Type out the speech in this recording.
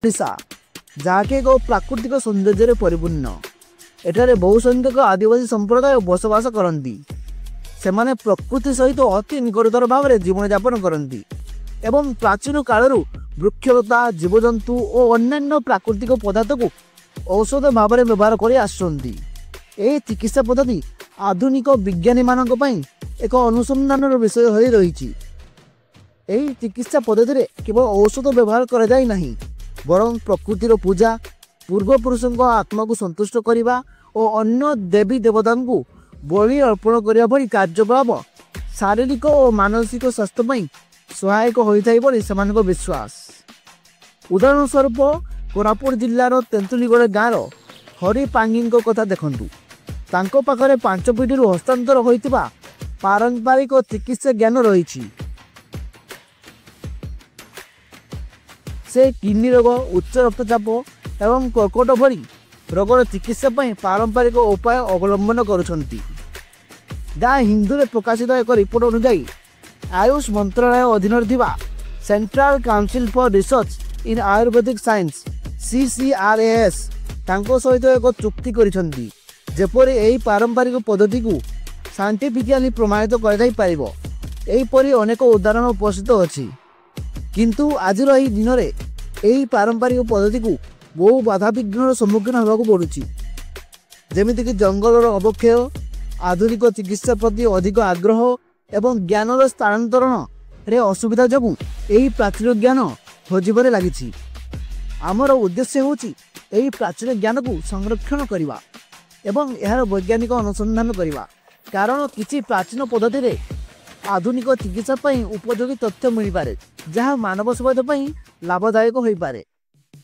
ଓଡ଼ିଶା ଯାହାକି ଏକ ପ୍ରାକୃତିକ ସୌନ୍ଦର୍ଯ୍ୟରେ ପରିପୂର୍ଣ୍ଣ। ଏଠାରେ ବହୁ ସଂଖ୍ୟକ ଆଦିବାସୀ ସମ୍ପ୍ରଦାୟ ବସବାସ କରନ୍ତି। ସେମାନେ ପ୍ରକୃତି ସହିତ ଅତି ନିକଟତର ଭାବରେ ଜୀବନଯାପନ କରନ୍ତି ଏବଂ ପ୍ରାଚୀନ କାଳରୁ ବୃକ୍ଷଲତା, ଜୀବଜନ୍ତୁ ଓ ଅନ୍ୟାନ୍ୟ ପ୍ରାକୃତିକ ପଦାର୍ଥକୁ ଔଷଧ ଭାବରେ ବ୍ୟବହାର କରି ଆସୁଛନ୍ତି। ଏହି ଚିକିତ୍ସା ପଦ୍ଧତି ଆଧୁନିକ ବିଜ୍ଞାନୀମାନଙ୍କ ପାଇଁ ଏକ ଅନୁସନ୍ଧାନର ବିଷୟ ହୋଇ ରହିଛି। ଏହି ଚିକିତ୍ସା ପଦ୍ଧତିରେ କେବଳ ଔଷଧ ବ୍ୟବହାର କରାଯାଏ ନାହିଁ, ବରଂ ପ୍ରକୃତିର ପୂଜା, ପୂର୍ବପୁରୁଷଙ୍କ ଆତ୍ମାକୁ ସନ୍ତୁଷ୍ଟ କରିବା ଓ ଅନ୍ୟ ଦେବୀ ଦେବତାଙ୍କୁ ବଳି ଅର୍ପଣ କରିବା ଭଳି କାର୍ଯ୍ୟକଳାପ ଶାରୀରିକ ଓ ମାନସିକ ସ୍ୱାସ୍ଥ୍ୟ ପାଇଁ ସହାୟକ ହୋଇଥାଏ ବୋଲି ସେମାନଙ୍କ ବିଶ୍ୱାସ। ଉଦାହରଣ ସ୍ୱରୂପ କୋରାପୁଟ ଜିଲ୍ଲାର ତେନ୍ତୁଳିଗଡ଼ ଗାଁର ହରି ପାଙ୍ଗିଙ୍କ କଥା ଦେଖନ୍ତୁ। ତାଙ୍କ ପାଖରେ 5 ପିଢ଼ିରୁ ହସ୍ତାନ୍ତର ହୋଇଥିବା ପାରମ୍ପରିକ ଚିକିତ୍ସା ଜ୍ଞାନ ରହିଛି। ସେ କିଡନୀ ରୋଗ, ଉଚ୍ଚ ରକ୍ତଚାପ ଏବଂ କର୍କଟ ଭଳି ରୋଗର ଚିକିତ୍ସା ପାଇଁ ପାରମ୍ପରିକ ଉପାୟ ଅବଲମ୍ବନ କରୁଛନ୍ତି। ଦ ହିନ୍ଦୁରେ ପ୍ରକାଶିତ ଏକ ରିପୋର୍ଟ ଅନୁଯାୟୀ ଆୟୁଷ ମନ୍ତ୍ରାଳୟ ଅଧୀନରେ ଥିବା central council for research in ayurvedic science CCRAS ତାଙ୍କ ସହିତ ଏକ ଚୁକ୍ତି କରିଛନ୍ତି, ଯେପରି ଏହି ପାରମ୍ପରିକ ପଦ୍ଧତିକୁ ସାଇଣ୍ଟିଫିକାଲି ପ୍ରମାଣିତ କରାଯାଇପାରିବ। ଏହିପରି ଅନେକ ଉଦାହରଣ ଉପସ୍ଥିତ ଅଛି। କିନ୍ତୁ ଆଜିର ଏହି ଦିନରେ ଏହି ପାରମ୍ପରିକ ପଦ୍ଧତିକୁ ବହୁ ବାଧାବିଘ୍ନର ସମ୍ମୁଖୀନ ହେବାକୁ ପଡ଼ୁଛି, ଯେମିତିକି ଜଙ୍ଗଲର ଅବକ୍ଷୟ, ଆଧୁନିକ ଚିକିତ୍ସା ପ୍ରତି ଅଧିକ ଆଗ୍ରହ ଏବଂ ଜ୍ଞାନର ସ୍ଥାନାନ୍ତରଣରେ ଅସୁବିଧା ଯୋଗୁଁ ଏହି ପ୍ରାଚୀନ ଜ୍ଞାନ ହଜିବାରେ ଲାଗିଛି। ଆମର ଉଦ୍ଦେଶ୍ୟ ହେଉଛି ଏହି ପ୍ରାଚୀନ ଜ୍ଞାନକୁ ସଂରକ୍ଷଣ କରିବା ଏବଂ ଏହାର ବୈଜ୍ଞାନିକ ଅନୁସନ୍ଧାନ କରିବା, କାରଣ କିଛି ପ୍ରାଚୀନ ପଦ୍ଧତିରେ ଆଧୁନିକ ଚିକିତ୍ସା ପାଇଁ ଉପଯୋଗୀ ତଥ୍ୟ ମିଳିପାରେ, ଯାହା ମାନବ ସମାଜ ପାଇଁ ଲାଭଦାୟକ ହୋଇପାରେ।